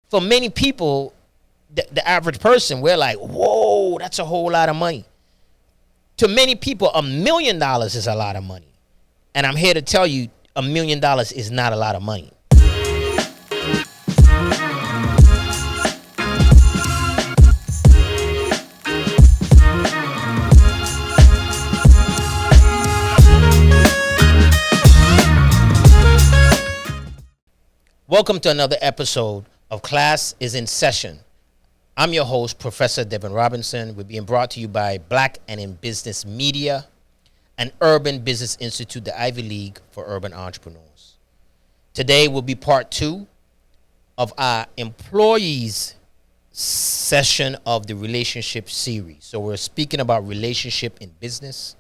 for many people, the average person, we're like, whoa, that's a whole lot of money. To many people, $1 million is a lot of money. And I'm here to tell you, $1 million is not a lot of money. Welcome to another episode of Class is in Session. I'm your host, Professor Devin Robinson. We're being brought to you by Black and in Business Media, and Urban Business Institute, the Ivy League for urban entrepreneurs. Today will be part 2 of our employees session of the relationship series. So we're speaking about relationship in business.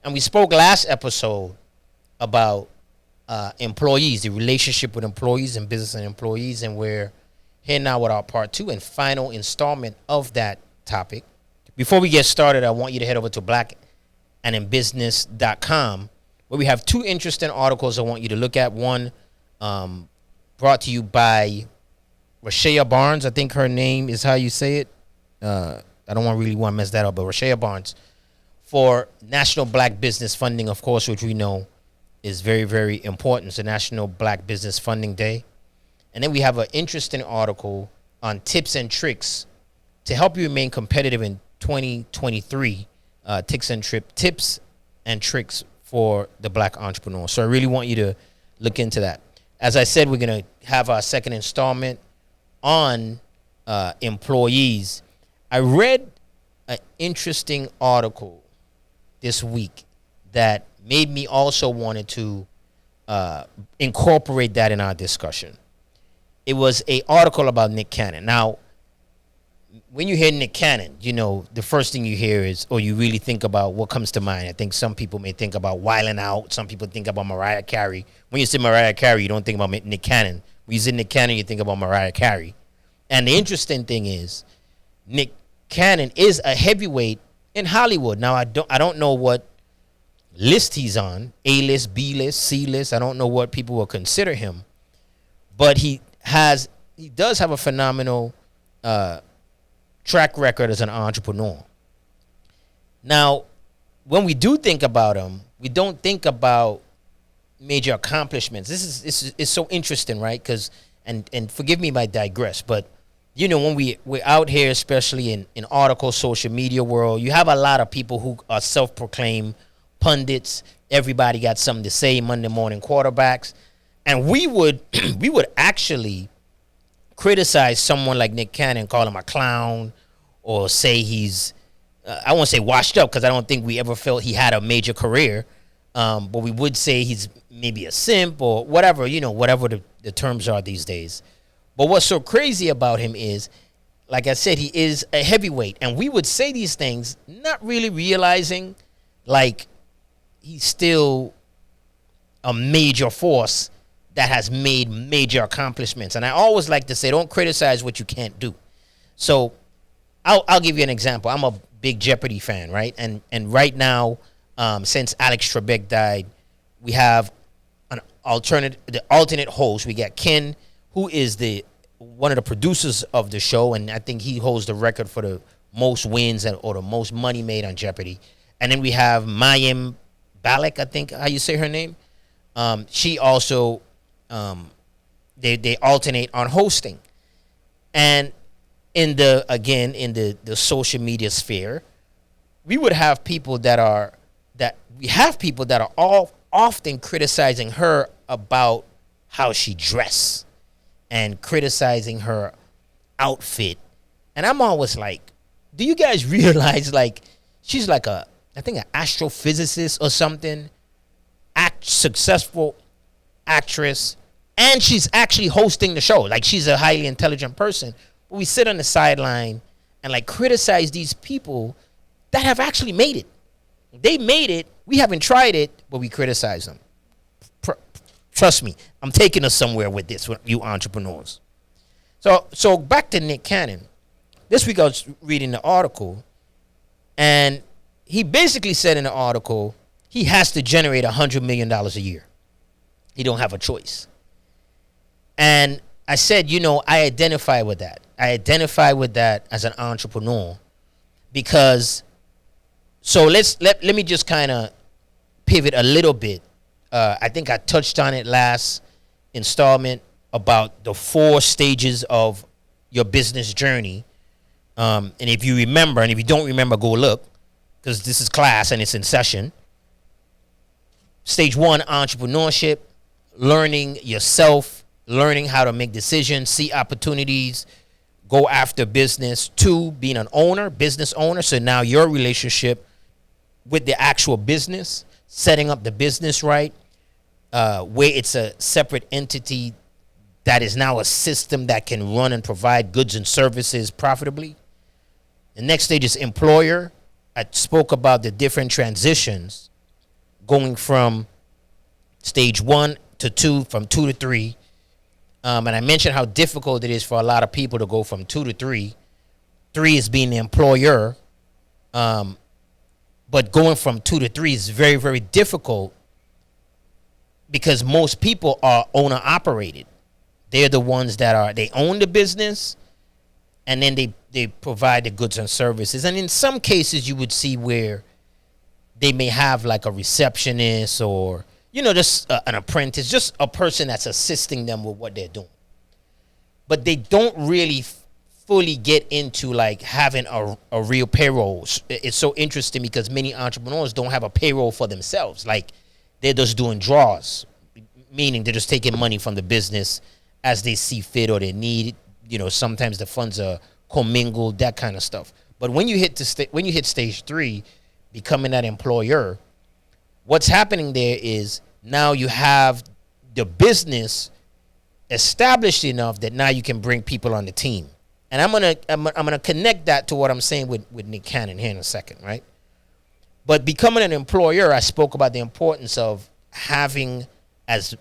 And we spoke last episode about employees, the relationship with employees and business and employees, and we're here now with our part 2 and final installment of that topic. Before we get started, I want you to head over to blackandinbusiness.com, where we have 2 interesting articles I want you to look at. One brought to you by Rashaya Barnes. I think her name is how you say it. I don't really want to mess that up, but Rashaya Barnes, for National Black Business Funding, of course, which we know is very, very important. It's a National Black Business Funding Day. And then we have an interesting article on tips and tricks to help you remain competitive in 2023. Tips and tricks for the Black entrepreneur. So I really want you to look into that. As I said, we're going to have our second installment on employees. I read an interesting article this week that made me also wanted to incorporate that in our discussion. It was an article about Nick Cannon. Now, when you hear Nick Cannon, you know, the first thing you hear is, or you really think about, what comes to mind? I think some people may think about Wildin' Out. Some people think about Mariah Carey. When you say Mariah Carey, you don't think about Nick Cannon. When you say Nick Cannon, you think about Mariah Carey. And the interesting thing is, Nick Cannon is a heavyweight in Hollywood. Now, I don't know what list he's on, A-list, B-list, C-list. I don't know what people will consider him, but he does have a phenomenal track record as an entrepreneur. Now, when we do think about him, we don't think about major accomplishments. This is so interesting, right? Because and forgive me if I digress, but you know, when we're out here, especially in articles, social media world, you have a lot of people who are self-proclaimed pundits. Everybody got something to say, Monday morning quarterbacks. And we would actually criticize someone like Nick Cannon, call him a clown, or say he's, I won't say washed up, because I don't think we ever felt he had a major career. But we would say he's maybe a simp or whatever, you know, whatever the terms are these days. But what's so crazy about him is, like I said, he is a heavyweight. And we would say these things not really realizing, like, he's still a major force that has made major accomplishments. And I always like to say, don't criticize what you can't do. So I'll give you an example. I'm a big Jeopardy fan, right? And right now, since Alex Trebek died, we have the alternate host. We got Ken, who is one of the producers of the show, and I think he holds the record for the most wins or the most money made on Jeopardy. And then we have Mayim Balak, I think how you say her name. She also, they alternate on hosting. And in the social media sphere, we would have people that are all often criticizing her about how she dressed and criticizing her outfit. And I'm always like, do you guys realize, like, she's like I think an astrophysicist or something, successful actress, and she's actually hosting the show. Like, she's a highly intelligent person. But we sit on the sideline and like criticize these people that have actually made it. They made it. We haven't tried it, but we criticize them. Trust me, I'm taking us somewhere with this, with you entrepreneurs. So back to Nick Cannon. This week I was reading the article, and he basically said in the article he has to generate $100 million a year. He don't have a choice. And I said, I identify with that. I identify with that as an entrepreneur because. So let me just kind of pivot a little bit. I think I touched on it last installment about the 4 stages of your business journey. And if you remember, and if you don't remember, go look, because this is class and it's in session. Stage 1, entrepreneurship, learning yourself, learning how to make decisions, see opportunities, go after business. 2, being an owner, business owner. So now your relationship with the actual business, setting up the business right, where it's a separate entity that is now a system that can run and provide goods and services profitably. The next stage is employer. I spoke about the different transitions going from stage 1 to 2, from 2 to 3. And I mentioned how difficult it is for a lot of people to go from 2 to 3. 3 is being the employer. But going from 2 to 3 is very, very difficult because most people are owner operated. They're the ones that they own the business, and then they provide the goods and services. And in some cases, you would see where they may have like a receptionist or, just an apprentice, just a person that's assisting them with what they're doing. But they don't really fully get into like having a real payroll. It's so interesting because many entrepreneurs don't have a payroll for themselves. Like they're just doing draws, meaning they're just taking money from the business as they see fit or they need. Sometimes the funds are commingled, that kind of stuff. But when you hit stage 3, becoming that employer, what's happening there is now you have the business established enough that now you can bring people on the team. And I'm gonna connect that to what I'm saying with Nick Cannon here in a second, right? But becoming an employer, I spoke about the importance of having as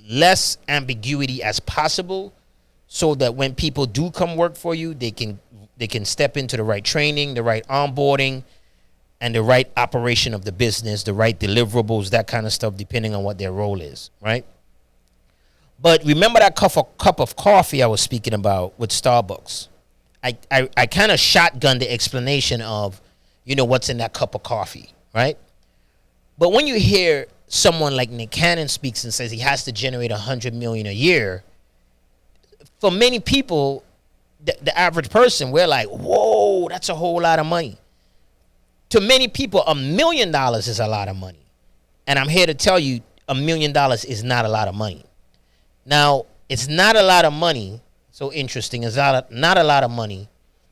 less ambiguity as possible, so that when people do come work for you, they can step into the right training, the right onboarding, and the right operation of the business, the right deliverables, that kind of stuff, depending on what their role is, right? But remember that cup of coffee I was speaking about with Starbucks? I kind of shotgunned the explanation of, what's in that cup of coffee, right? But when you hear someone like Nick Cannon speaks and says he has to generate $100 million a year, for many people, the average person, we're like, whoa, that's a whole lot of money. To many people, $1 million is a lot of money. And I'm here to tell you, $1 million is not a lot of money. Now, it's not a lot of money. So interesting. It's not a lot of money,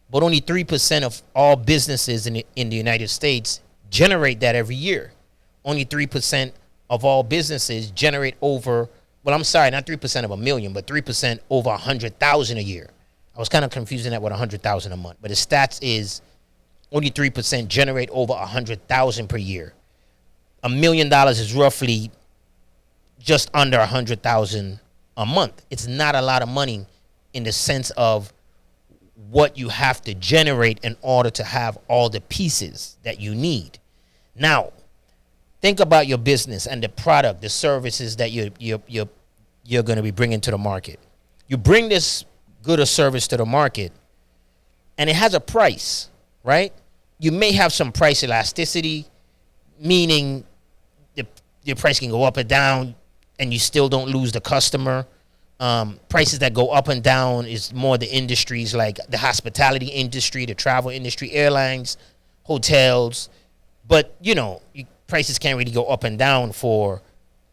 but only 3% of all businesses in the United States generate that every year. Only 3% of all businesses generate over, not 3% of $1 million, but 3% over 100,000 a year. I was kind of confusing that with 100,000 a month, but the stats is only 3% generate over 100,000 per year. $1 million is roughly just under 100,000 a month. It's not a lot of money in the sense of what you have to generate in order to have all the pieces that you need. Now, think about your business and the product, the services that you're going to be bringing to the market. You bring this good or service to the market, and it has a price, right? You may have some price elasticity, meaning the price can go up and down, and you still don't lose the customer. Prices that go up and down is more the industries like the hospitality industry, the travel industry, airlines, hotels. But, prices can't really go up and down for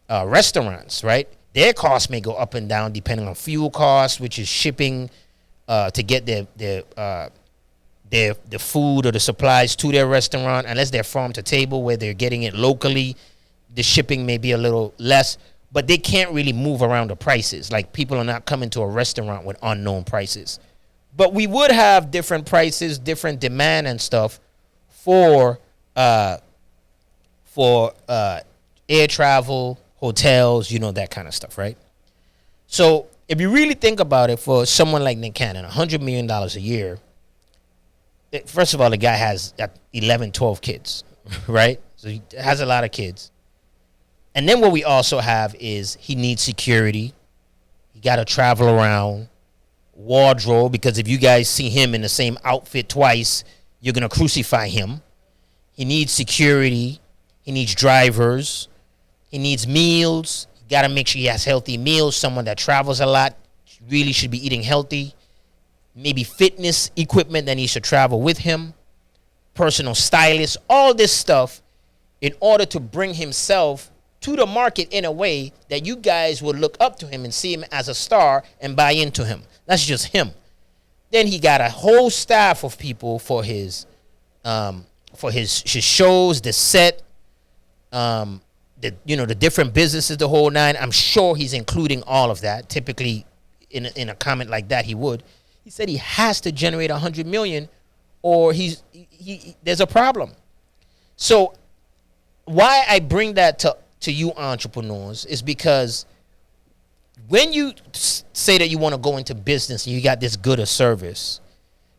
restaurants, right? Their costs may go up and down depending on fuel costs, which is shipping to get their food or the supplies to their restaurant. Unless they're farm to table where they're getting it locally, the shipping may be a little less. But they can't really move around the prices. Like, people are not coming to a restaurant with unknown prices. But we would have different prices, different demand and stuff for air travel, hotels, that kind of stuff, right? So if you really think about it, for someone like Nick Cannon, $100 million a year, first of all, the guy has 11, 12 kids, right? So he has a lot of kids. And then what we also have is he needs security. got to travel around. Wardrobe, because if you guys see him in the same outfit twice, you're going to crucify him. He needs security. He needs drivers. He needs meals. You got to make sure he has healthy meals. Someone that travels a lot really should be eating healthy. Maybe fitness equipment that needs to travel with him. Personal stylist. All this stuff in order to bring himself to the market in a way that you guys would look up to him and see him as a star and buy into him. That's just him. Then he got a whole staff of people for his shows, the set, the different businesses, the whole nine. I'm sure he's including all of that. Typically, in a comment like that, he would. He said he has to generate $100 million, or there's a problem. So, why I bring that to you entrepreneurs is because when you say that you want to go into business and you got this good a service,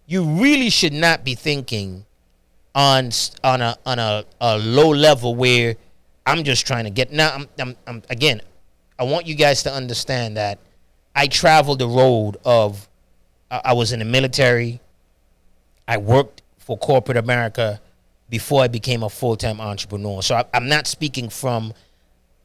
you really should not be thinking on a low level where I'm just trying to get. Now, I'm again, I want you guys to understand that I traveled the road of. I was in the military. I worked for corporate America before I became a full-time entrepreneur. So I'm not speaking from.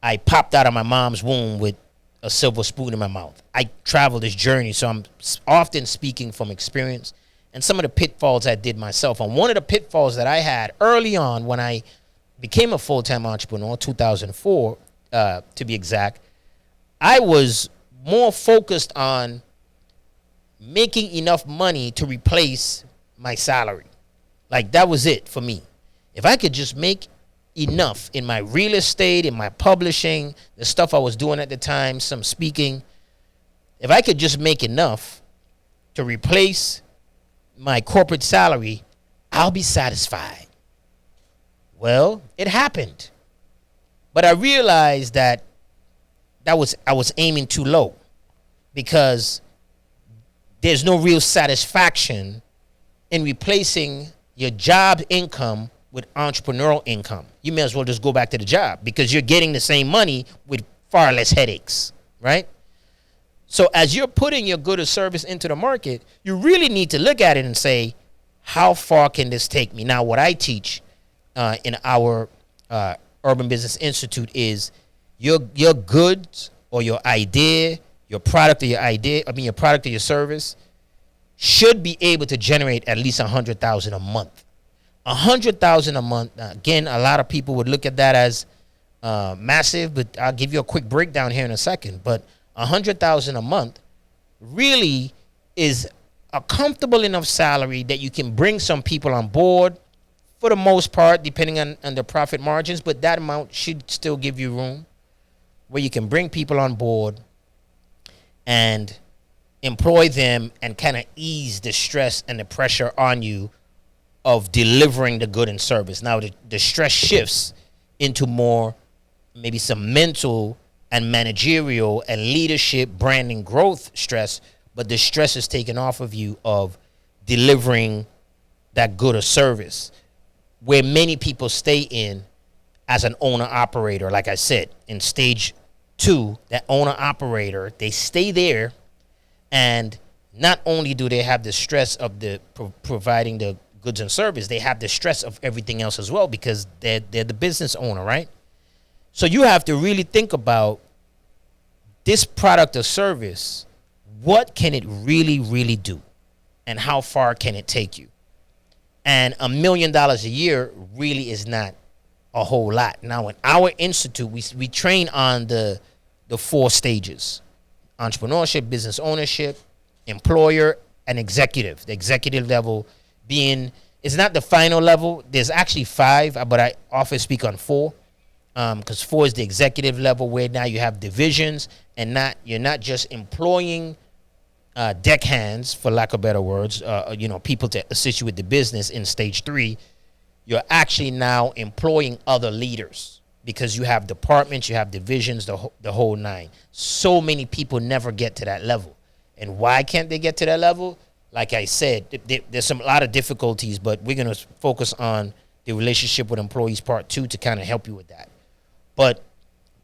I popped out of my mom's womb with a silver spoon in my mouth. I traveled this journey, so I'm often speaking from experience and some of the pitfalls I did myself. And one of the pitfalls that I had early on when I became a full-time entrepreneur, 2004 to be exact, I was more focused on making enough money to replace my salary. Like, that was it for me. If I could just make enough in my real estate, in my publishing, the stuff I was doing at the time, some speaking, if I could just make enough to replace my corporate salary, I'll be satisfied. Well, it happened. But I realized that I was aiming too low, because there's no real satisfaction in replacing your job income with entrepreneurial income. You may as well just go back to the job, because you're getting the same money with far less headaches, right? So as you're putting your good or service into the market, you really need to look at it and say, how far can this take me? Now, what I teach in our Urban Business Institute is your goods or your idea, your product or your product or your service should be able to generate at least $100,000 a month. $100,000 a month. Again, a lot of people would look at that as massive, but I'll give you a quick breakdown here in a second. But $100,000 a month really is a comfortable enough salary that you can bring some people on board, for the most part, depending on the profit margins. But that amount should still give you room where you can bring people on board and employ them and kind of ease the stress and the pressure on you of delivering the good and service. Now, the stress shifts into more, maybe some mental and managerial and leadership, branding, growth stress, but the stress is taken off of you of delivering that good or service, where many people stay in as an owner-operator. Like I said, in stage 2, that owner-operator, they stay there, and not only do they have the stress of the providing the goods and service, they have the stress of everything else as well, because they're the business owner, right? So you have to really think about this product or service. What can it really, really do? And how far can it take you? And $1 million a year really is not a whole lot. Now, in our institute, we train on the 4 stages: entrepreneurship, business ownership, employer, and executive. The executive level being, it's not the final level. There's actually 5, but I often speak on 4, because 4 is the executive level, where now you have divisions, and you're not just employing deckhands, for lack of better words, people to assist you with the business. In stage 3, you're actually now employing other leaders, because you have departments, you have divisions, the whole nine. So many people never get to that level. And why can't they get to that level? Like I said, there's a lot of difficulties, but we're going to focus on the relationship with employees part 2 to kind of help you with that. But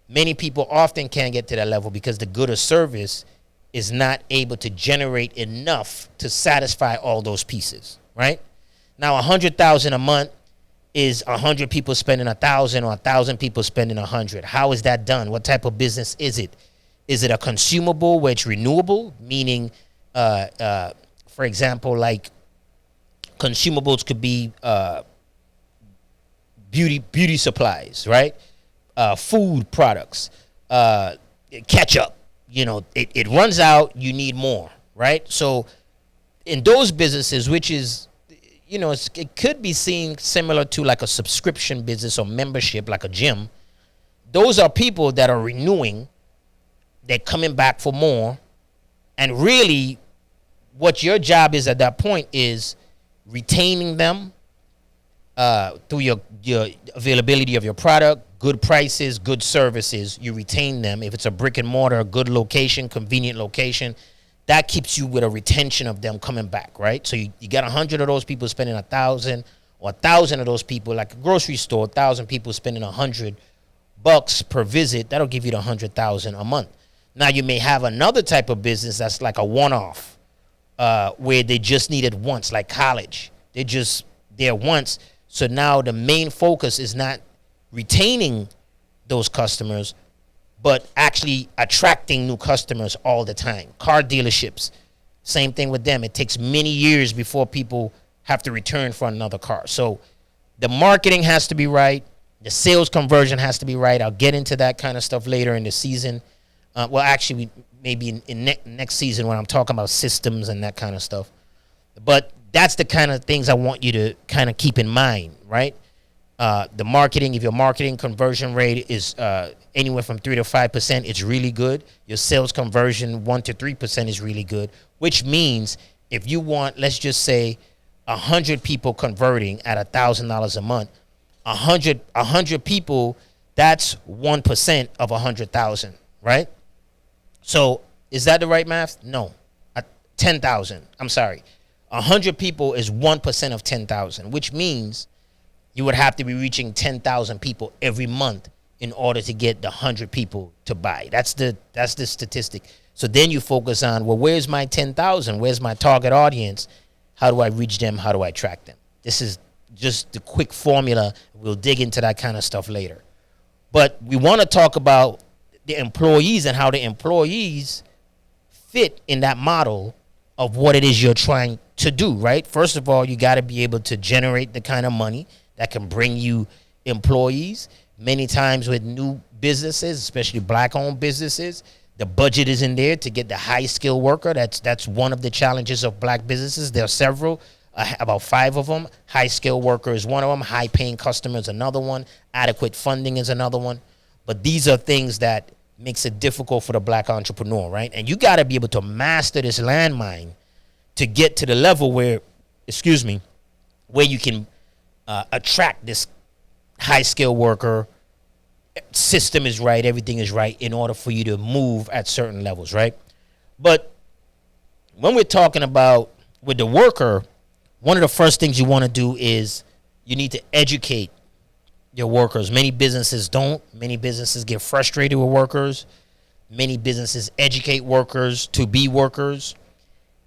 many people often can't get to that level because the good or service is not able to generate enough to satisfy all those pieces, right? Now, 100,000 a month is 100 people spending 1,000 or 1,000 people spending 100. How is that done? What type of business is it? Is it a consumable where it's renewable, meaning, for example, like consumables could be beauty supplies, right? Food products, ketchup. You know, it runs out. You need more, right? So in those businesses, which is, you know, it could be seen similar to like a subscription business or membership, like a gym. Those are people that are renewing. They're coming back for more. And really, what your job is at that point is retaining them through your availability of your product, good prices, good services. You retain them. If it's a brick and mortar, a good location, convenient location, that keeps you with a retention of them coming back, right? So you got 100 of those people spending 1,000, or 1,000 of those people, like a grocery store, 1,000 people spending $100 per visit. That'll give you the 100,000 a month. Now you may have another type of business that's like a one-off, where they just need it once, like college. They're just there once. So now the main focus is not retaining those customers, but actually attracting new customers all the time. Car dealerships, same thing with them. It takes many years before people have to return for another car. So the marketing has to be right. The sales conversion has to be right. I'll get into that kind of stuff later in the season. Well, actually, maybe in next season when I'm talking about systems and that kind of stuff. But that's the kind of things I want you to kind of keep in mind, right? The marketing, if your marketing conversion rate is anywhere from 3 to 5%, it's really good. Your sales conversion 1 to 3% is really good, which means if you want, let's just say 100 people converting at $1,000 a month, 100 people, that's 1% of 100,000, right? So is that the right math? No. 10,000. I'm sorry. 100 people is 1% of 10,000, which means you would have to be reaching 10,000 people every month in order to get the 100 people to buy. That's the statistic. So then you focus on, well, where's my 10,000? Where's my target audience? How do I reach them? How do I track them? This is just the quick formula. We'll dig into that kind of stuff later. But we want to talk about the employees and how the employees fit in that model of what it is you're trying to do, right? First of all, you got to be able to generate the kind of money that can bring you employees. Many times with new businesses, especially black-owned businesses, the budget isn't there to get the high-skilled worker. That's one of the challenges of black businesses. There are several, about 5 of them. High-skilled worker is one of them. High-paying customer is another one. Adequate funding is another one. But these are things that makes it difficult for the black entrepreneur, right? And you got to be able to master this landmine to get to the level where, where you can attract this high-skilled worker. System is right, everything is right in order for you to move at certain levels, right? But when we're talking about with the worker, one of the first things you want to do is you need to educate your workers. Many businesses don't. Many businesses get frustrated with workers. Many businesses educate workers to be workers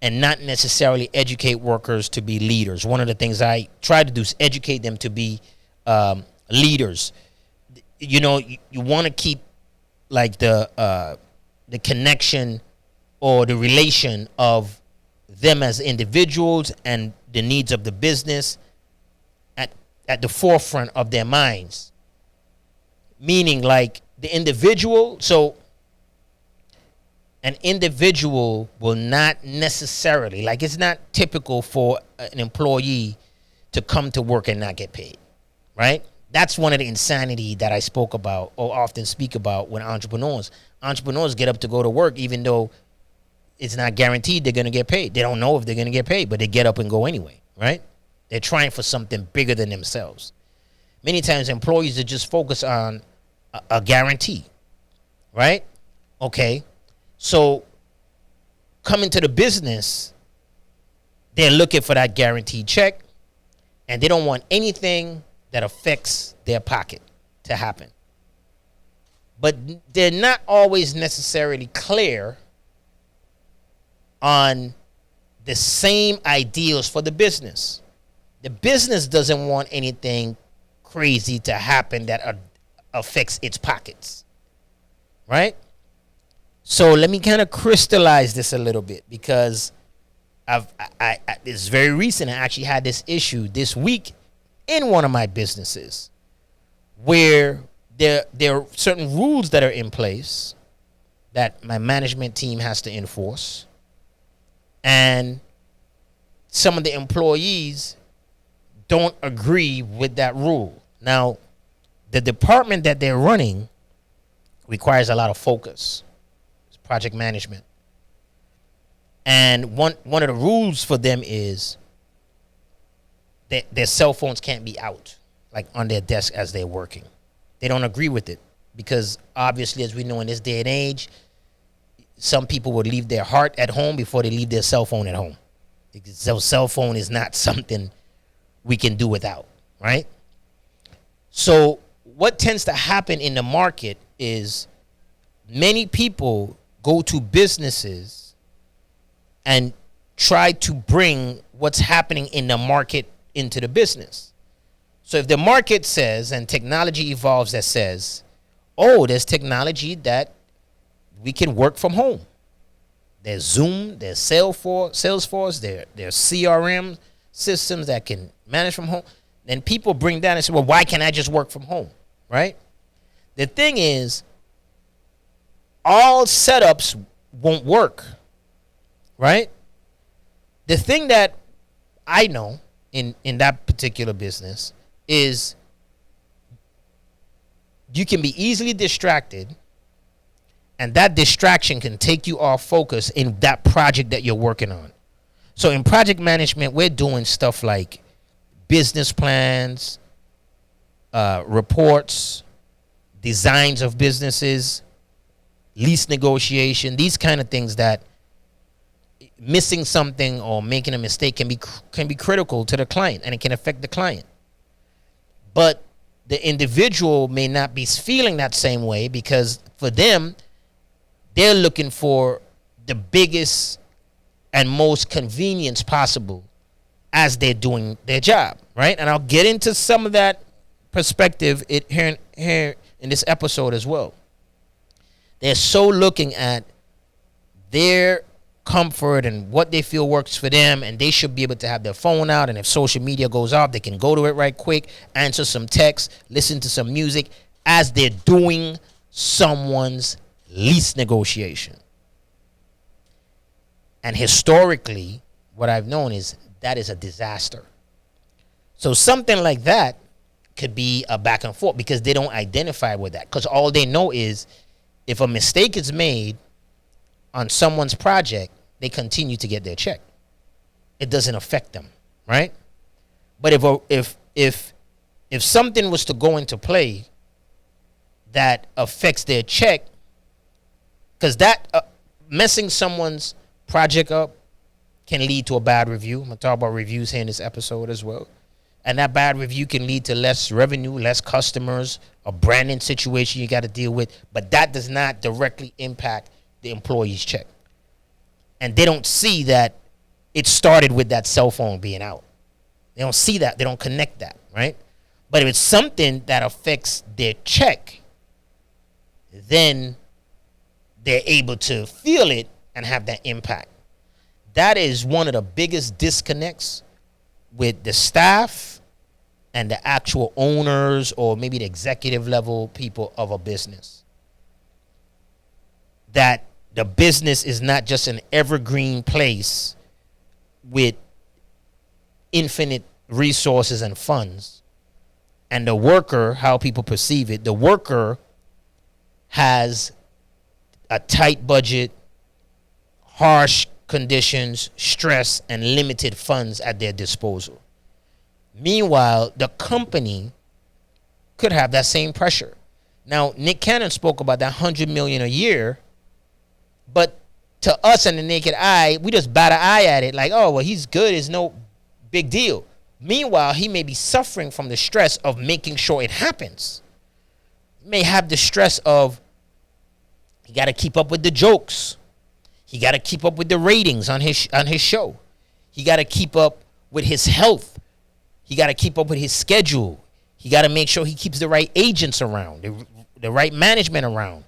and not necessarily educate workers to be leaders. One of the things I try to do is educate them to be leaders. You know, you want to keep like the connection or the relation of them as individuals and the needs of the business at the forefront of their minds. Meaning like the individual, so an individual will not necessarily, like it's not typical for an employee to come to work and not get paid, right? That's one of the insanity that I spoke about or often speak about when entrepreneurs get up to go to work, even though it's not guaranteed they're going to get paid. They don't know if they're going to get paid, but they get up and go anyway, right? They're trying for something bigger than themselves. Many times employees are just focused on a guarantee, right? Okay. So coming to the business, they're looking for that guaranteed check, and they don't want anything that affects their pocket to happen. But they're not always necessarily clear on the same ideals for the business. The business doesn't want anything crazy to happen that affects its pockets, right? So let me kind of crystallize this a little bit, because it's very recent. I actually had this issue this week in one of my businesses where there are certain rules that are in place that my management team has to enforce, and some of the employees don't agree with that rule. Now, the department that they're running requires a lot of focus. It's project management. And one of the rules for them is that their cell phones can't be out, like on their desk as they're working. They don't agree with it because obviously, as we know in this day and age, some people would leave their heart at home before they leave their cell phone at home. So cell phone is not something we can do without, right? So what tends to happen in the market is many people go to businesses and try to bring what's happening in the market into the business. So if the market says, and technology evolves that says, oh, there's technology that we can work from home. There's Zoom, there's Salesforce, there's CRM systems that can manage from home. Then people bring that and say, well, why can't I just work from home, right? The thing is, all setups won't work, right? The thing that I know in that particular business is you can be easily distracted, and that distraction can take you off focus in that project that you're working on. So in project management, we're doing stuff like business plans, reports, designs of businesses, lease negotiation, these kind of things that missing something or making a mistake can be critical to the client, and it can affect the client. But the individual may not be feeling that same way, because for them, they're looking for the biggest and most convenience possible as they're doing their job, right? And I'll get into some of that perspective here in this episode as well. They're so looking at their comfort and what they feel works for them, and they should be able to have their phone out, and if social media goes off, they can go to it right quick, answer some text, listen to some music as they're doing someone's lease negotiation. And historically, what I've known is that is a disaster. So something like that could be a back and forth, because they don't identify with that, because all they know is if a mistake is made on someone's project, they continue to get their check. It doesn't affect them, right? But if something was to go into play that affects their check, because that messing someone's project up can lead to a bad review. I'm going to talk about reviews here in this episode as well. And that bad review can lead to less revenue, less customers, a branding situation you got to deal with. But that does not directly impact the employee's check. And they don't see that it started with that cell phone being out. They don't see that. They don't connect that, right? But if it's something that affects their check, then they're able to feel it and have that impact. That is one of the biggest disconnects with the staff and the actual owners, or maybe the executive level people of a business. That the business is not just an evergreen place with infinite resources and funds. And the worker, how people perceive it, the worker has a tight budget, harsh conditions, stress, and limited funds at their disposal. Meanwhile, the company could have that same pressure. Now, Nick Cannon spoke about that $100 million a year, but to us and the naked eye, we just bat an eye at it like, oh, well, he's good. It's no big deal. Meanwhile, he may be suffering from the stress of making sure it happens. He may have the stress of he got to keep up with the jokes. He got to keep up with the ratings on his show. He got to keep up with his health. He got to keep up with his schedule. He got to make sure he keeps the right agents around, the right management around.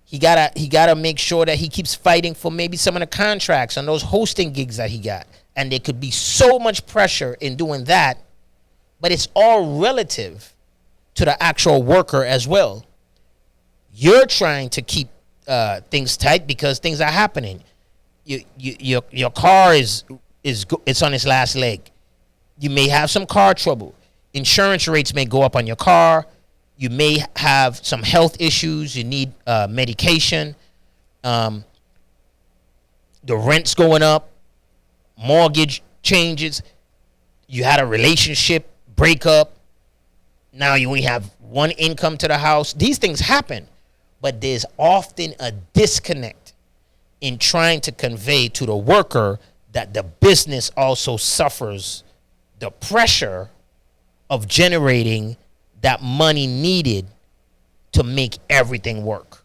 He gotta make sure that he keeps fighting for maybe some of the contracts on those hosting gigs that he got. And there could be so much pressure in doing that, but it's all relative to the actual worker as well. You're trying to keep things tight because things are happening. Your car is on its last leg. You may have some car trouble. Insurance rates may go up on your car. You may have some health issues. You need medication. The rent's going up. Mortgage changes. You had a relationship breakup. Now you only have one income to the house. These things happen. But there's often a disconnect in trying to convey to the worker that the business also suffers the pressure of generating that money needed to make everything work.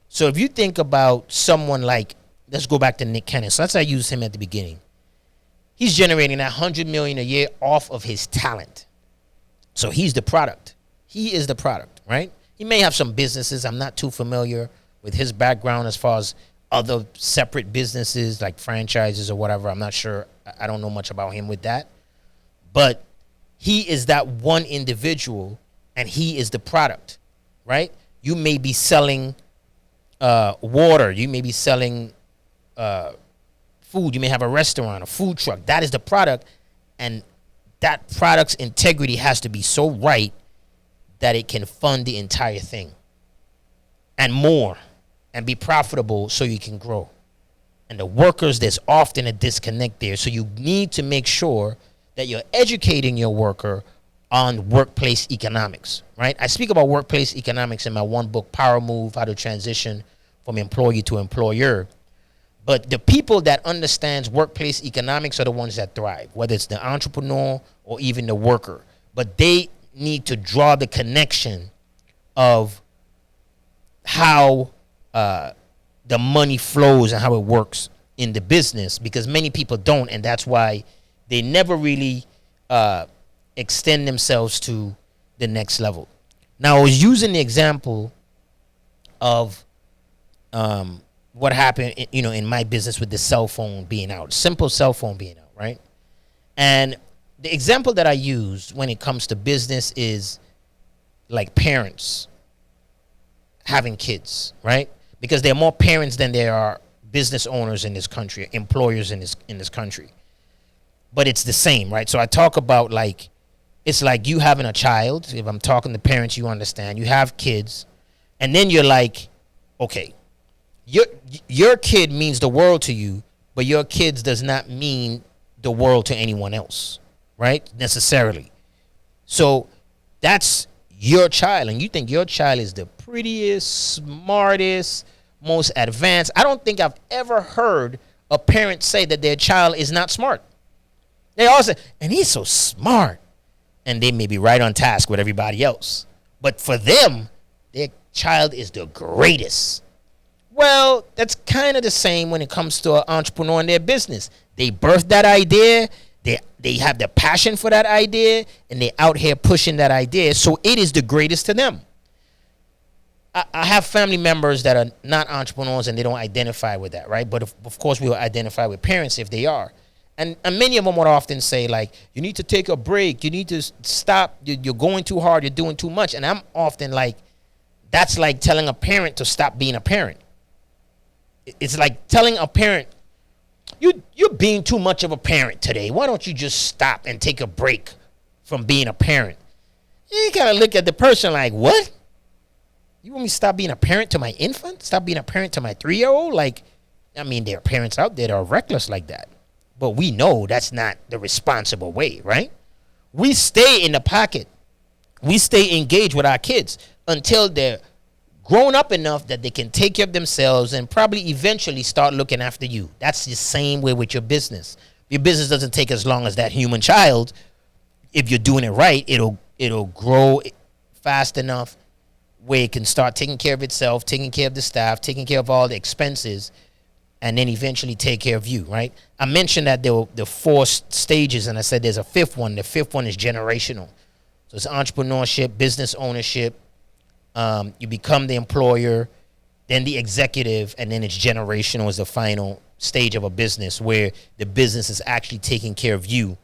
So if you think about someone like, let's go back to Nick Cannon. So let's say I use him at the beginning. He's generating that $100 million a year off of his talent. So he's the product. He is the product, right? He may have some businesses. I'm not too familiar with his background as far as other separate businesses like franchises or whatever. I'm not sure. I don't know much about him with that. But he is that one individual, and he is the product, right? You may be selling water. You may be selling food. You may have a restaurant, a food truck. That is the product, and that product's integrity has to be so right that it can fund the entire thing and more and be profitable so you can grow. And the workers, there's often a disconnect there. So you need to make sure that you're educating your worker on workplace economics, right? I speak about workplace economics in my one book, Power Move, How to Transition from Employee to Employer. But the people that understands workplace economics are the ones that thrive, whether it's the entrepreneur or even the worker. But they need to draw the connection of how the money flows and how it works in the business, because many people don't, and that's why they never really extend themselves to the next level. Now, I was using the example of what happened, in my business with the cell phone being out, simple cell phone being out, right? And the example that I use when it comes to business is like parents having kids, right? Because there are more parents than there are business owners in this country, employers in this country. But it's the same, right? So I talk about it's like you having a child. If I'm talking to parents, you understand. You have kids, and then you're like, okay, your kid means the world to you, but your kids does not mean the world to anyone else, right? Necessarily. So that's your child, and you think your child is the prettiest, smartest, most advanced. I don't think I've ever heard a parent say that their child is not smart. They all say, and he's so smart. And they may be right on task with everybody else. But for them, their child is the greatest. Well, that's kind of the same when it comes to an entrepreneur in their business. They birthed that idea. They have the passion for that idea, and they're out here pushing that idea. So it is the greatest to them. I have family members that are not entrepreneurs, and they don't identify with that, right? But of course, we will identify with parents if they are. And many of them would often say, like, you need to take a break. You need to stop. You're going too hard. You're doing too much. And I'm often like, that's like telling a parent to stop being a parent. It's like telling a parent, you're being too much of a parent today. Why don't you just stop and take a break from being a parent? You kind of look at the person like, what? You want me to stop being a parent to my infant? Stop being a parent to my 3-year-old? Like, I mean, there are parents out there that are reckless like that. But we know that's not the responsible way, right? We stay in the pocket. We stay engaged with our kids until they're grown up enough that they can take care of themselves and probably eventually start looking after you. That's the same way with your business. Your business doesn't take as long as that human child. If you're doing it right, it'll grow fast enough where it can start taking care of itself, taking care of the staff, taking care of all the expenses, and then eventually take care of you, right? I mentioned that there were the four stages, and I said there's a fifth one. The fifth one is generational. So it's entrepreneurship, business ownership. You become the employer, then the executive, and then it's generational is the final stage of a business where the business is actually taking care of you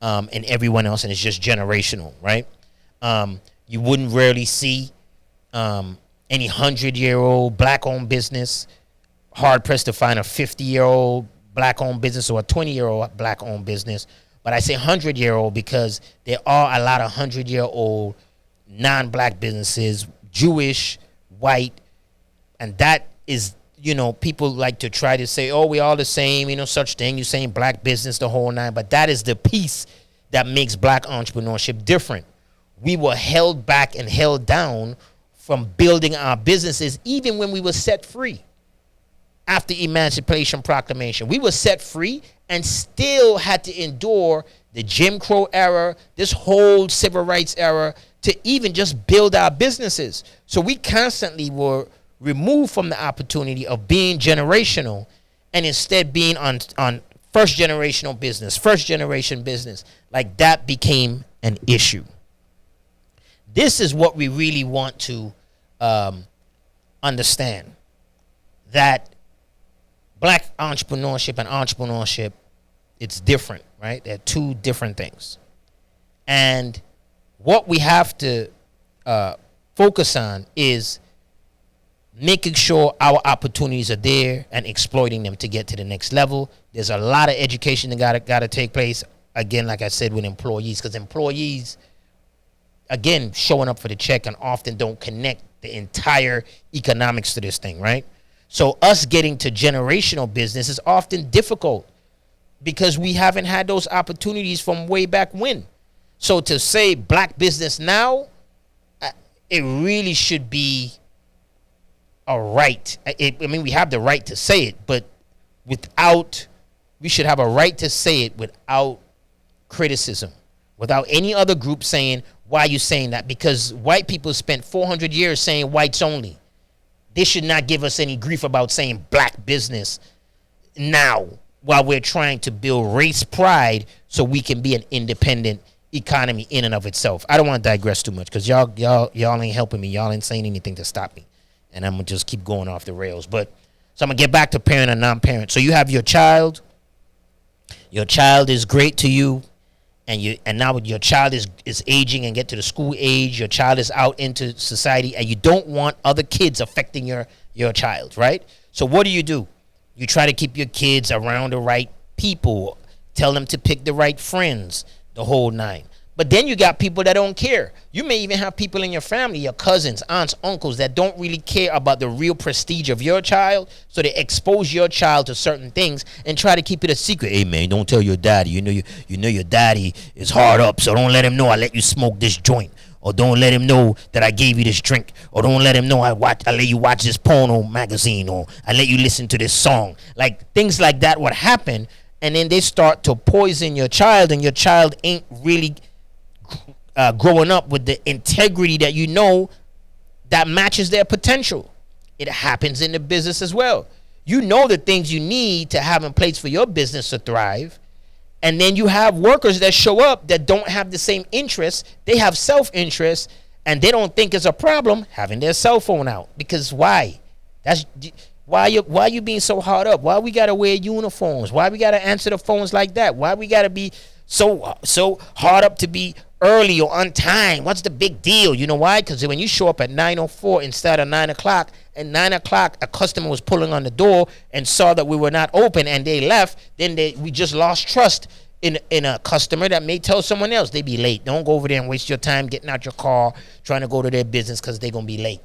and everyone else, and it's just generational, right? You wouldn't rarely see any 100-year-old black-owned business. Hard pressed to find a 50-year-old black-owned business or a 20-year-old black-owned business. But I say 100-year-old because there are a lot of 100-year-old non-black businesses, Jewish, white, and that is, you know, people like to try to say, oh, we all the same, you know, such thing. You're saying black business, the whole nine. But that is the piece that makes black entrepreneurship different. We were held back and held down from building our businesses even when we were set free. After Emancipation Proclamation, we were set free and still had to endure the Jim Crow era, this whole civil rights era, to even just build our businesses. So we constantly were removed from the opportunity of being generational and instead being on first generation business. Like that became an issue. This is what we really want to understand, that black entrepreneurship and entrepreneurship, it's different, right? They're two different things. And what we have to focus on is making sure our opportunities are there and exploiting them to get to the next level. There's a lot of education that got to take place, again, like I said, with employees, because employees, again, showing up for the check and often don't connect the entire economics to this thing, right? So us getting to generational business is often difficult because we haven't had those opportunities from way back when. So to say black business now, it really should be a right. I mean, we have the right to say it, but we should have a right to say it without criticism, without any other group saying, why are you saying that? Because white people spent 400 years saying whites only. They should not give us any grief about saying black business now while we're trying to build race pride so we can be an independent economy in and of itself. I don't want to digress too much because y'all ain't helping me. Y'all ain't saying anything to stop me. And I'm going to just keep going off the rails. But so I'm going to get back to parent and non-parent. So you have your child. Your child is great to you. And now your child is aging and get to the school age. Your child is out into society, and you don't want other kids affecting your child, right? So what do? You try to keep your kids around the right people. Tell them to pick the right friends, the whole nine. But then you got people that don't care. You may even have people in your family, your cousins, aunts, uncles, that don't really care about the real prestige of your child. So they expose your child to certain things and try to keep it a secret. Hey man, don't tell your daddy. You know your daddy is hard up, so don't let him know I let you smoke this joint. Or don't let him know that I gave you this drink. Or don't let him know I let you watch this porno magazine. Or I let you listen to this song. Like things like that would happen, and then they start to poison your child, and your child ain't really growing up with the integrity that you know that matches their potential. It happens in the business as well. You know the things you need to have in place for your business to thrive, and then you have workers that show up that don't have the same interests. They have self-interest, and they don't think it's a problem having their cell phone out. Because why? Why you being so hard up? Why we gotta wear uniforms? Why we gotta answer the phones like that? Why we gotta be so hard up to be early or on time? What's the big deal? You know why? Because when you show up at 9:04 instead of 9 o'clock, and 9 o'clock a customer was pulling on the door and saw that we were not open and they left, then we just lost trust in a customer that may tell someone else they be late. Don't go over there and waste your time getting out your car trying to go to their business because they're gonna be late,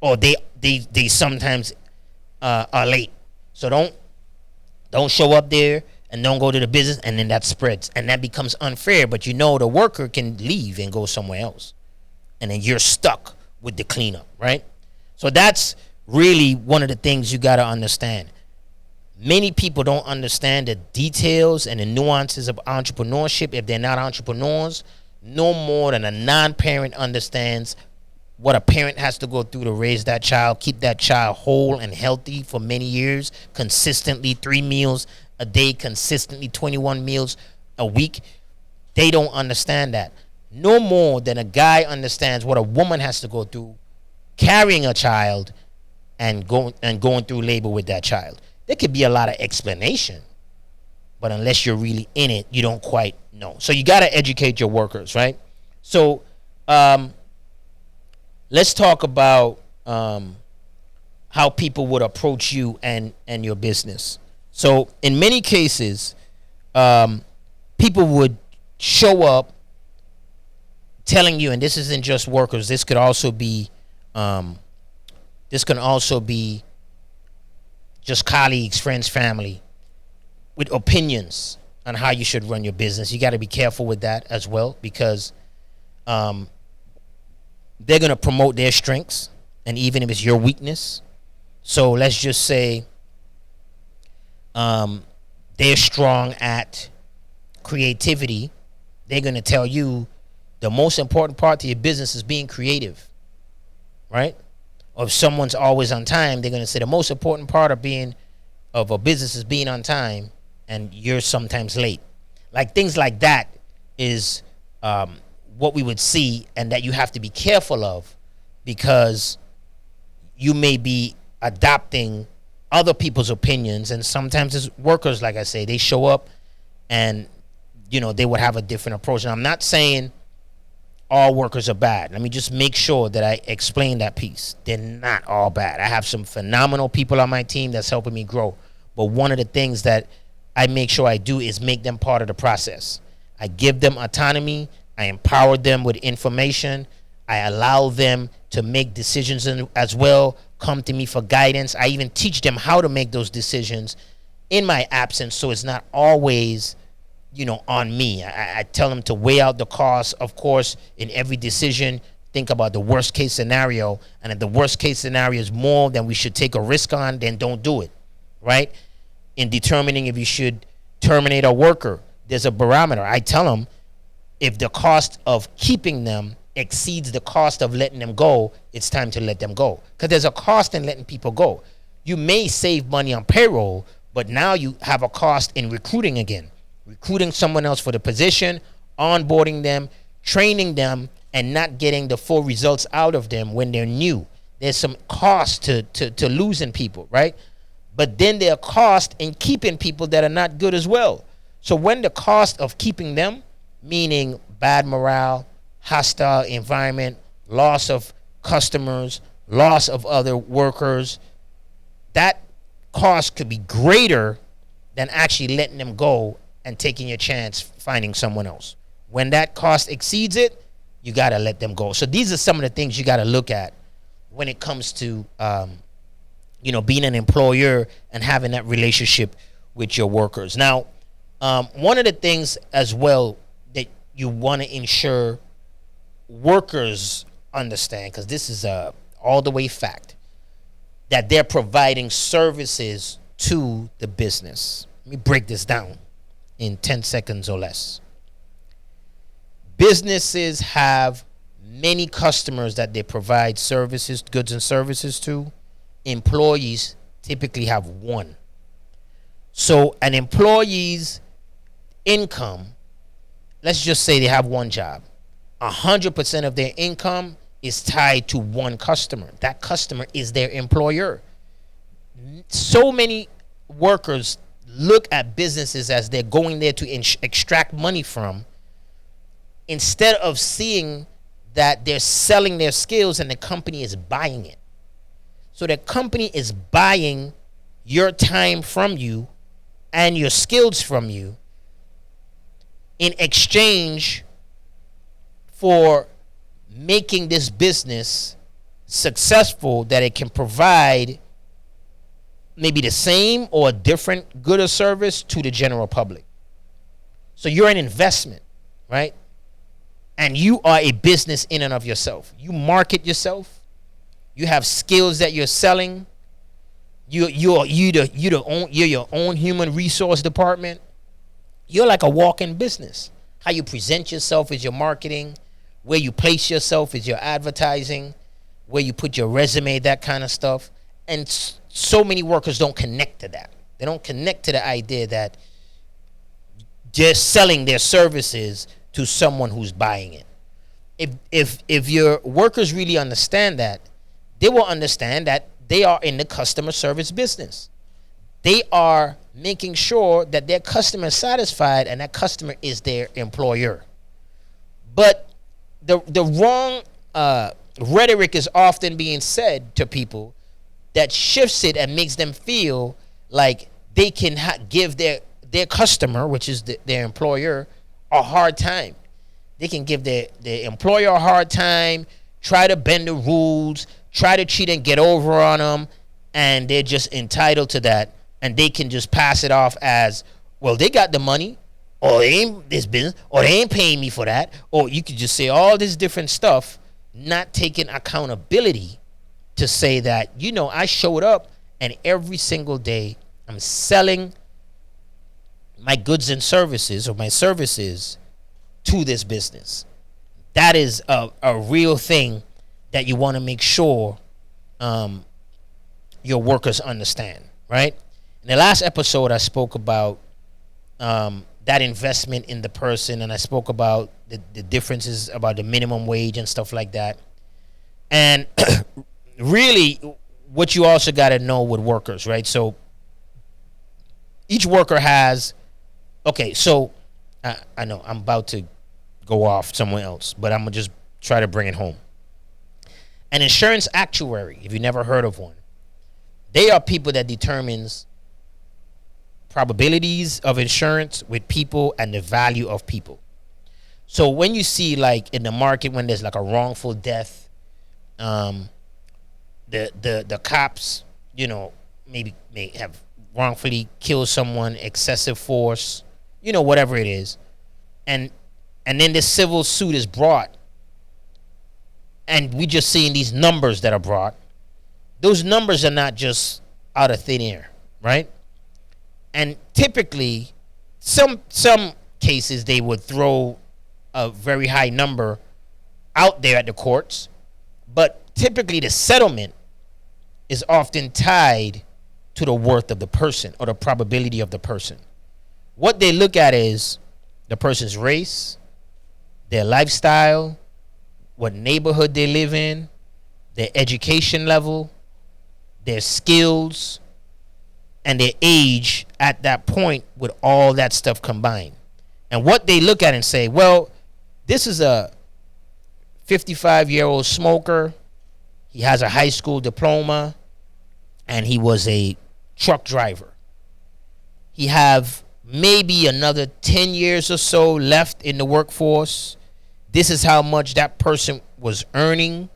or they sometimes are late. So don't show up there and don't go to the business, and then that spreads and that becomes unfair. But you know the worker can leave and go somewhere else, and then you're stuck with the cleanup, right? So that's really one of the things you got to understand. Many people don't understand the details and the nuances of entrepreneurship if they're not entrepreneurs, no more than a non-parent understands what a parent has to go through to raise that child, keep that child whole and healthy for many years, consistently 3 meals a day, consistently 21 meals a week. They don't understand that. No more than a guy understands what a woman has to go through carrying a child and going through labor with that child. There could be a lot of explanation, but unless you're really in it, you don't quite know. So you got to educate your workers, right? So let's talk about how people would approach you and your business. So in many cases, people would show up telling you, and this isn't just workers, this could also be just colleagues, friends, family, with opinions on how you should run your business. You got to be careful with that as well, because they're going to promote their strengths, and even if it's your weakness. So let's just say they're strong at creativity. They're going to tell you the most important part to your business is being creative, right? Or if someone's always on time, they're going to say the most important part of a business is being on time, and you're sometimes late. Like things like that is what we would see, and that you have to be careful of, because you may be adopting other people's opinions. And sometimes as workers, like I say, they show up and they would have a different approach. And I'm not saying all workers are bad. Let me just make sure that I explain that piece. They're not all bad. I have some phenomenal people on my team that's helping me grow. But one of the things that I make sure I do is make them part of the process. I give them autonomy. I empower them with information. I allow them to make decisions as well, come to me for guidance. I even teach them how to make those decisions in my absence, so it's not always on me. I tell them to weigh out the cost. Of course, in every decision, think about the worst case scenario. And if the worst case scenario is more than we should take a risk on, then don't do it, right? In determining if you should terminate a worker, there's a barometer. I tell them if the cost of keeping them exceeds the cost of letting them go, it's time to let them go. Because there's a cost in letting people go. You may save money on payroll, but now you have a cost in recruiting again. Recruiting someone else for the position, onboarding them, training them, and not getting the full results out of them when they're new. There's some cost to losing people, right? But then there are costs in keeping people that are not good as well. So when the cost of keeping them, meaning bad morale, hostile environment, loss of customers, loss of other workers, that cost could be greater than actually letting them go and taking your chance finding someone else. When that cost exceeds it, you got to let them go. So these are some of the things you got to look at when it comes to being an employer and having that relationship with your workers. Now, one of the things as well that you want to ensure workers understand, because this is a all the way fact, that they're providing services to the business. Let me break this down in 10 seconds or less. Businesses have many customers that they provide services, goods and services to. Employees typically have one. So an employee's income, let's just say they have one job. 100% of their income is tied to one customer. That customer is their employer. So many workers look at businesses as they're going there to extract money from, instead of seeing that they're selling their skills and the company is buying it. So the company is buying your time from you and your skills from you in exchange for making this business successful, that it can provide maybe the same or a different good or service to the general public. So you're an investment, right? And you are a business in and of yourself. You market yourself. You have skills that you're selling. You're your own human resource department. You're like a walk-in business. How you present yourself is your marketing. Where you place yourself is your advertising. where you put your resume, that kind of stuff. And so many workers don't connect to that. They don't connect to the idea that they're selling their services to someone who's buying it. If your workers really understand that, they will understand that they are in the customer service business. They are making sure that their customer is satisfied and that customer is their employer. But the wrong rhetoric is often being said to people that shifts it and makes them feel like they can give their customer, which is their employer, a hard time. They can give their employer a hard time, try to bend the rules, try to cheat and get over on them, and they're just entitled to that, and they can just pass it off as, well, they got the money, or they ain't this business, or they ain't paying me for that, or you could just say all this different stuff, not taking accountability to say that, I showed up and every single day I'm selling my goods and services, or my services, to this business. That is a real thing that you want to make sure your workers understand, right? In the last episode, I spoke about that investment in the person, and I spoke about the differences about the minimum wage and stuff like that. And really, what you also got to know with workers, right? So each worker has, okay, so I know I'm about to go off somewhere else, but I'm going to just try to bring it home. An insurance actuary, if you never heard of one, they are people that determines probabilities of insurance with people and the value of people. So when you see, like, in the market, when there's like a wrongful death, the cops, maybe may have wrongfully killed someone, excessive force, whatever it is, and then this civil suit is brought, and we just seeing these numbers that are brought. Those numbers are not just out of thin air, right? And typically, some cases they would throw a very high number out there at the courts, but typically the settlement is often tied to the worth of the person or the probability of the person. What they look at is the person's race, their lifestyle, what neighborhood they live in, their education level, their skills, and their age at that point, with all that stuff combined. And what they look at and say, well, this is a 55-year-old smoker. He has a high school diploma, and he was a truck driver. He have maybe another 10 years or so left in the workforce. This is how much that person was earning,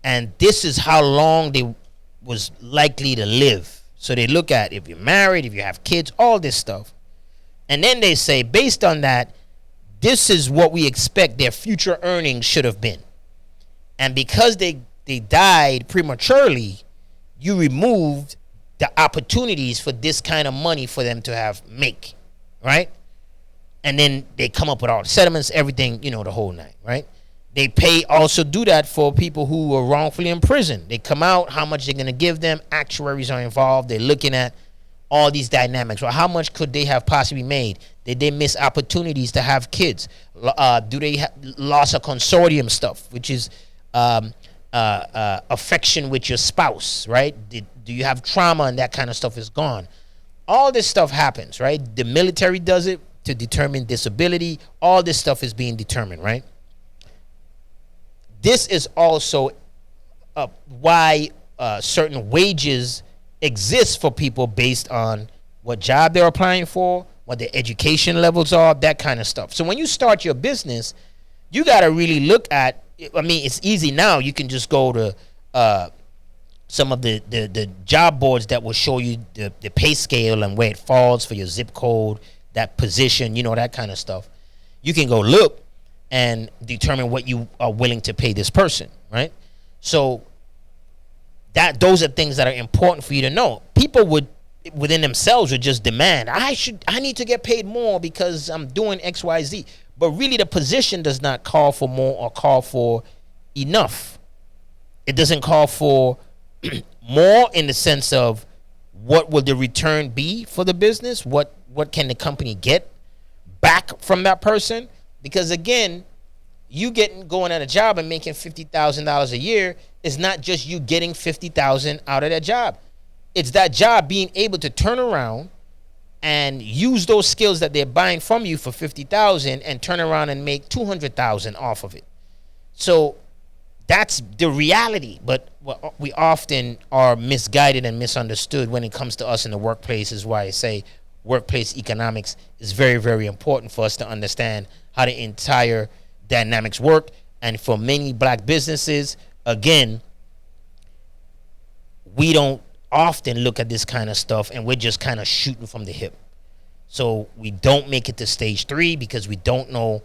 and this is how long they was likely to live. So they look at if you're married, if you have kids, all this stuff. And then they say, based on that, this is what we expect their future earnings should have been. And because they died prematurely, you removed the opportunities for this kind of money for them to make, right? And then they come up with all the settlements, everything, the whole night, right? They also do that for people who were wrongfully imprisoned. They come out, how much they're going to give them. Actuaries are involved. They're looking at all these dynamics. Well, how much could they have possibly made? Did they miss opportunities to have kids? Do they loss of consortium stuff, which is affection with your spouse, right? Do you have trauma, and that kind of stuff is gone? All this stuff happens, right? The military does it to determine disability. All this stuff is being determined, right? This is also why certain wages exist for people based on what job they're applying for, what their education levels are, that kind of stuff. So when you start your business, you got to really look at, it's easy now. You can just go to some of the job boards that will show you the pay scale and where it falls for your zip code, that position, that kind of stuff. You can go look and determine what you are willing to pay this person, right? So those are things that are important for you to know. People within themselves would just demand, I need to get paid more because I'm doing XYZ. But really the position does not call for more or call for enough. It doesn't call for more in the sense of what will the return be for the business? What can the company get back from that person? Because again, you going at a job and making $50,000 a year is not just you getting $50,000 out of that job. It's that job being able to turn around and use those skills that they're buying from you for $50,000 and turn around and make $200,000 off of it. So that's the reality, but we often are misguided and misunderstood when it comes to us in the workplace. Is why I say workplace economics is very, very important for us to understand how the entire dynamics work. And for many black businesses, again, we don't often look at this kind of stuff, and we're just kind of shooting from the hip. So we don't make it to stage 3 because we don't know.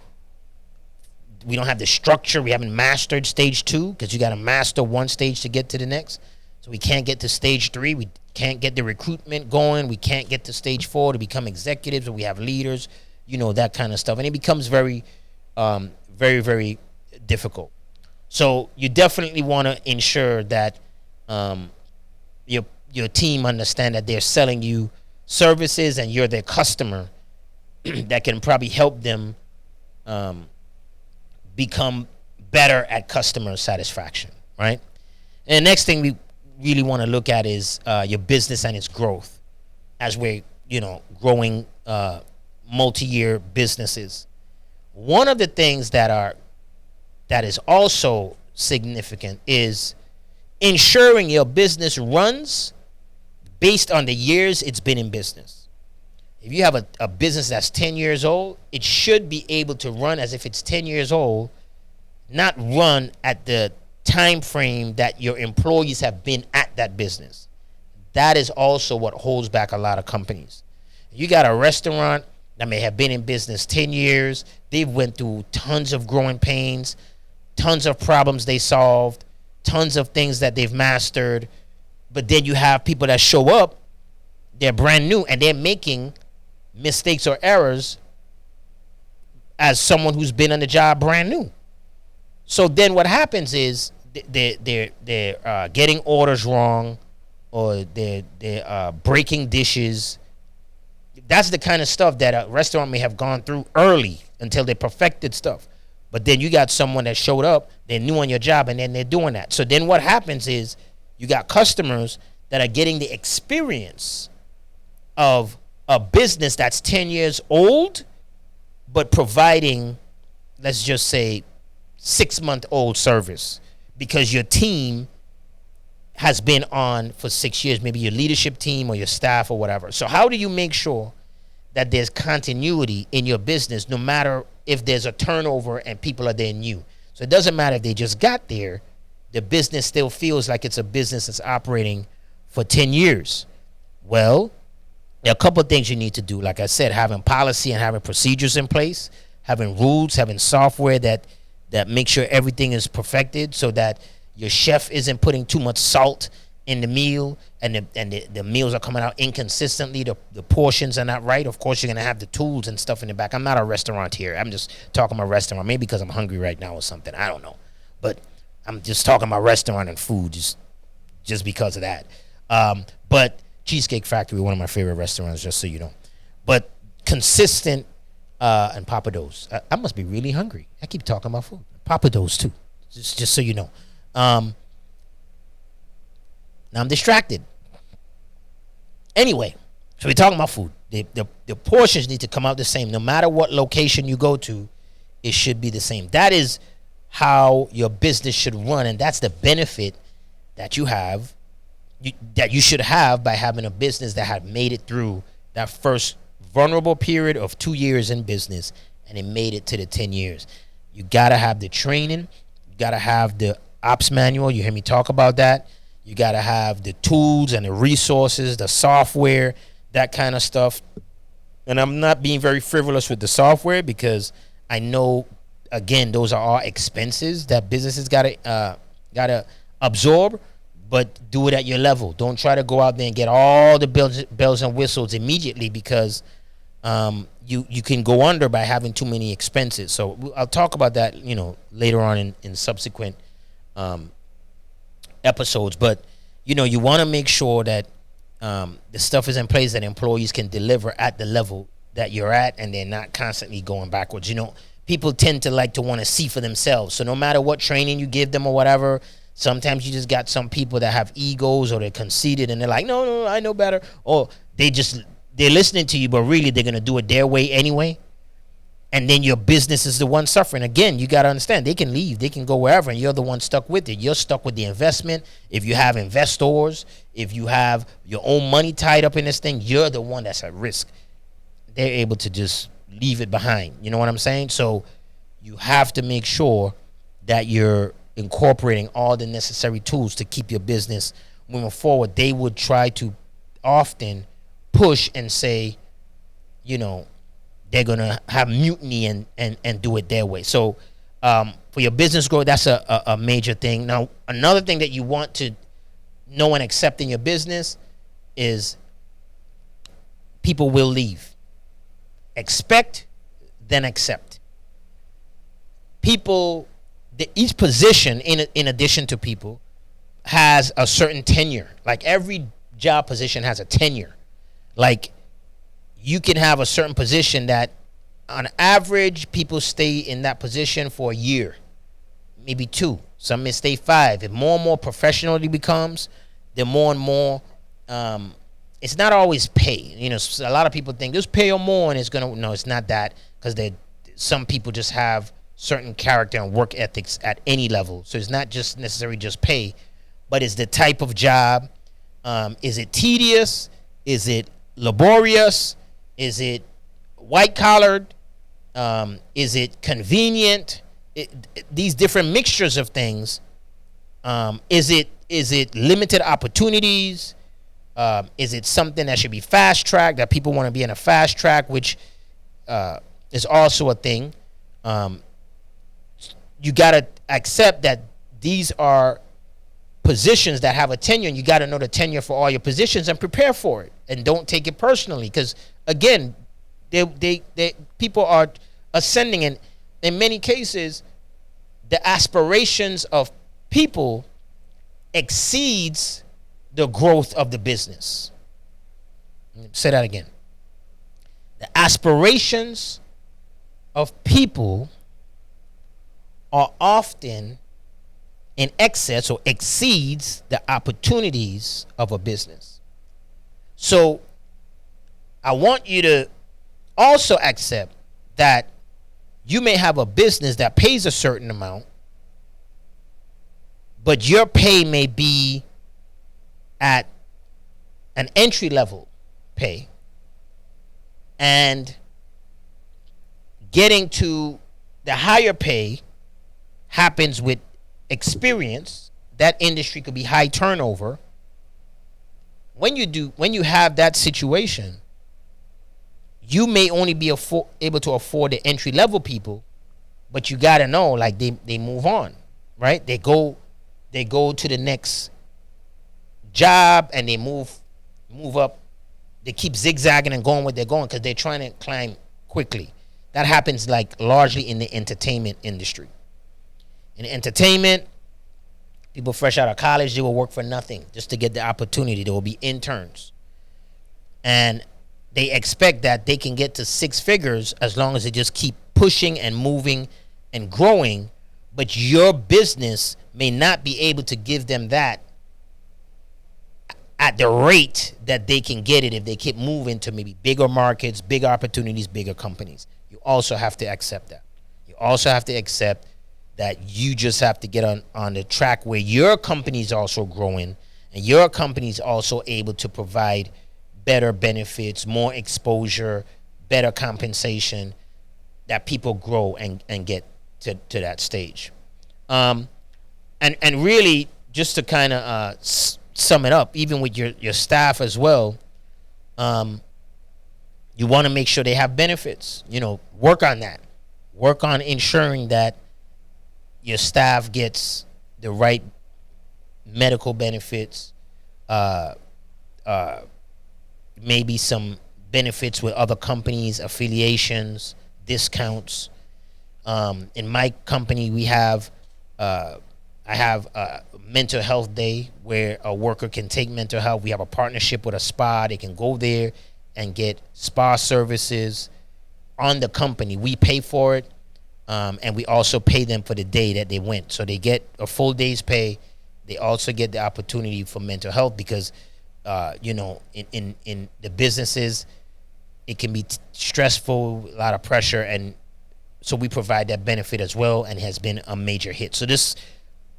We don't have the structure. We haven't mastered stage 2 because you got to master one stage to get to the next. So we can't get to stage 3. We can't get the recruitment going. We can't get to stage 4 to become executives, or we have leaders, that kind of stuff. And it becomes very, very, very difficult. So you definitely want to ensure that your team understand that they're selling you services and you're their customer that can probably help them become better at customer satisfaction, right? And the next thing we really want to look at is your business and its growth as we're, growing multi-year businesses. One of the things that is also significant is ensuring your business runs based on the years it's been in business. If you have a business that's 10 years old, it should be able to run as if it's 10 years old, not run at the time frame that your employees have been at that business. That is also what holds back a lot of companies. You got a restaurant that may have been in business 10 years. They've went through tons of growing pains, tons of problems they solved, tons of things that they've mastered. But then you have people that show up, they're brand new, and they're making mistakes or errors as someone who's been on the job brand new. So then what happens is they're getting orders wrong, or they're breaking dishes. That's the kind of stuff that a restaurant may have gone through early until they perfected stuff. But then you got someone that showed up, they're new on your job, and then they're doing that. So then what happens is you got customers that are getting the experience of a business that's 10 years old, but providing, let's just say, 6-month-old service because your team has been on for 6 years, maybe your leadership team or your staff or whatever. So how do you make sure that there's continuity in your business no matter if there's a turnover and people are there new? So it doesn't matter if they just got there, the business still feels like it's a business that's operating for 10 years. Well, there are a couple of things you need to do. Like I said, having policy and having procedures in place, having rules, having software that make sure everything is perfected so that your chef isn't putting too much salt in the meal and the meals are coming out inconsistently. The portions are not right. Of course, you're going to have the tools and stuff in the back. I'm not a restaurant here. I'm just talking about restaurant. Maybe because I'm hungry right now or something. I don't know. But I'm just talking about restaurant and food just because of that. But Cheesecake Factory, one of my favorite restaurants, just so you know. But consistent, and Papa Do's. I must be really hungry. I keep talking about food. Papa Do's too, just so you know. Now I'm distracted. Anyway, so we're talking about food. The portions need to come out the same. No matter what location you go to, it should be the same. That is how your business should run, and that's the benefit that you have, that you should have by having a business that had made it through that first vulnerable period of 2 years in business, and it made it to the 10 years. You gotta have the training. You gotta have the ops manual. You hear me talk about that. You gotta have the tools and the resources, the software, that kind of stuff. And I'm not being very frivolous with the software because I know, again, those are all expenses that businesses gotta absorb. But do it at your level. Don't try to go out there and get all the bells and whistles immediately because you can go under by having too many expenses. So I'll talk about that, later on in subsequent episodes, but you want to make sure that the stuff is in place that employees can deliver at the level that you're at, and they're not constantly going backwards. People tend to like to want to see for themselves. So no matter what training you give them or whatever, sometimes you just got some people that have egos, or they're conceited and they're like, no, I know better. Or they're listening to you, but really they're going to do it their way anyway. And then your business is the one suffering. Again, you got to understand, they can leave, they can go wherever, and you're the one stuck with it. You're stuck with the investment. If you have investors, if you have your own money tied up in this thing, you're the one that's at risk. They're able to just leave it behind. You know what I'm saying? So you have to make sure that you're incorporating all the necessary tools to keep your business moving forward. They would try to often push and say, they're going to have mutiny and do it their way. So for your business growth, that's a major thing. Now, another thing that you want to know and accept in your business is people will leave. Expect, then accept. People, each position, in addition to people, has a certain tenure. Like every job position has a tenure. Like you can have a certain position that on average people stay in that position for a year, maybe 2. Some may stay 5. If more and more professional it becomes, the more and more it's not always pay. A lot of people think just pay or more, and no, it's not that, because some people just have certain character and work ethics at any level. So it's not just necessarily just pay, but it's the type of job. Is it tedious? Is it laborious? Is it white collared? Is it convenient? These different mixtures of things. Is it limited opportunities? Is it something that should be fast tracked, that people want to be in a fast track, which is also a thing. You got to accept that these are positions that have a tenure, and you got to know the tenure for all your positions and prepare for it, and don't take it personally, because again, they people are ascending, and in many cases the aspirations of people exceeds the growth of the business. Say that again. The aspirations of people are often in excess or exceeds the opportunities of a business. So I want you to also accept that you may have a business that pays a certain amount, but your pay may be at an entry level pay, and getting to the higher pay happens with experience. That industry could be high turnover. When you have that situation, you may only be able to afford the entry level people, but you got to know, like, they move on, right? They go to the next job, and they move up. They keep zigzagging and going where they're going because they're trying to climb quickly. That happens like largely in the entertainment industry. In entertainment, people fresh out of college, they will work for nothing just to get the opportunity. There will be interns, and they expect that they can get to 6 figures as long as they just keep pushing and moving and growing. But your business may not be able to give them that at the rate that they can get it if they keep moving to maybe bigger markets, bigger opportunities, bigger companies. You also have to accept that. You also have to accept that you just have to get on the track where your company is also growing, and your company is also able to provide better benefits, more exposure, better compensation, that people grow and get to that stage. And really, just to kind of sum it up, even with your staff as well, you want to make sure they have benefits. Work on that. Work on ensuring that your staff gets the right medical benefits, maybe some benefits with other companies, affiliations, discounts. In my company, we have I have a mental health day where a worker can take mental health. We have a partnership with a spa. They can go there and get spa services on the company. We pay for it, and we also pay them for the day that they went. So they get a full day's pay. They also get the opportunity for mental health because, in the businesses, it can be stressful, a lot of pressure, and so we provide that benefit as well, and has been a major hit. So this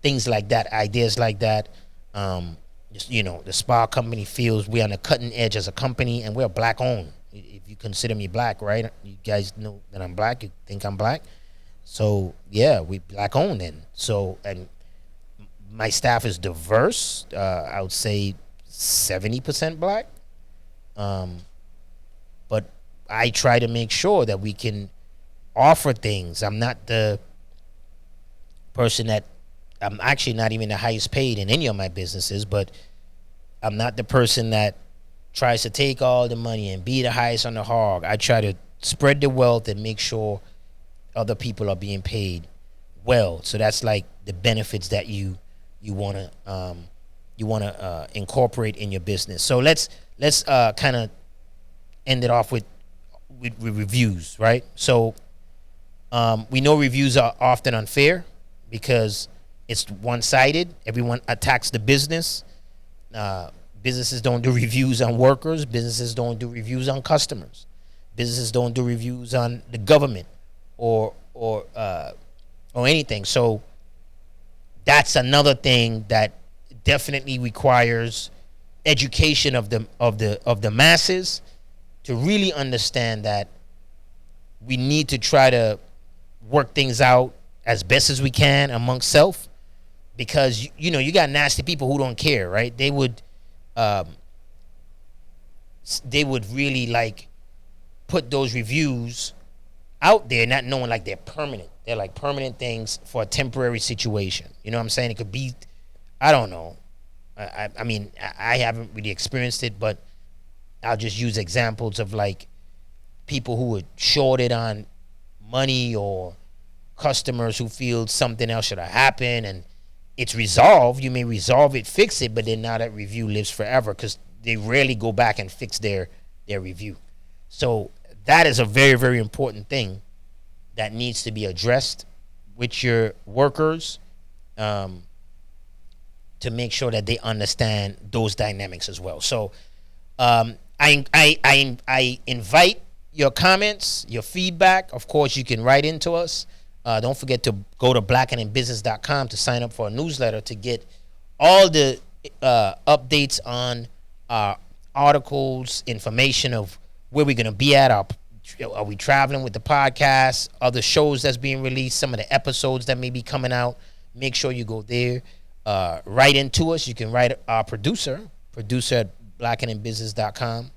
things like that, ideas like that. The spa company feels we're on the cutting edge as a company, and we're black owned. If you consider me black, right? You guys know that I'm black. You think I'm black. So yeah, we black owned then. So, and my staff is diverse. I would say 70% black. But I try to make sure that we can offer things. I'm not the person that, I'm actually not even the highest paid in any of my businesses, but I'm not the person that tries to take all the money and be the highest on the hog. I try to spread the wealth and make sure other people are being paid well. So that's like the benefits that you want to incorporate in your business. So let's kind of end it off with reviews, right? So we know reviews are often unfair because it's one-sided. Everyone attacks the business. Businesses don't do reviews on workers. Businesses don't do reviews on customers. Businesses don't do reviews on the government or anything. So that's another thing that definitely requires education of the masses to really understand that we need to try to work things out as best as we can amongst self, because you got nasty people who don't care, right? They would really like put those reviews out there, not knowing like they're permanent. They're like permanent things for a temporary situation. You know what I'm saying? It could be, I don't know. I mean, I haven't really experienced it, but I'll just use examples of like people who were shorted on money or customers who feel something else should have happened, and it's resolved. You may resolve it, fix it, but then now that review lives forever because they rarely go back and fix their review. So that is a very, very important thing that needs to be addressed with your workers, to make sure that they understand those dynamics as well. So I invite your comments, your feedback. Of course, you can write into us. Don't forget to go to blackandinbusiness.com to sign up for a newsletter to get all the updates on articles, information of where we're going to be at. Are we traveling with the podcast, other shows that's being released, some of the episodes that may be coming out. Make sure you go there. Write into us. You can write our producer at blackandinbusiness.com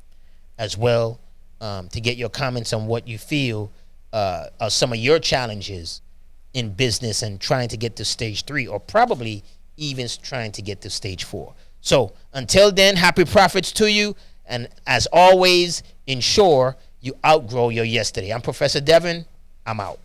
as well, to get your comments on what you feel are some of your challenges in business and trying to get to stage 3, or probably even trying to get to stage 4. So until then, happy profits to you. And as always, ensure you outgrow your yesterday. I'm Professor Devin. I'm out.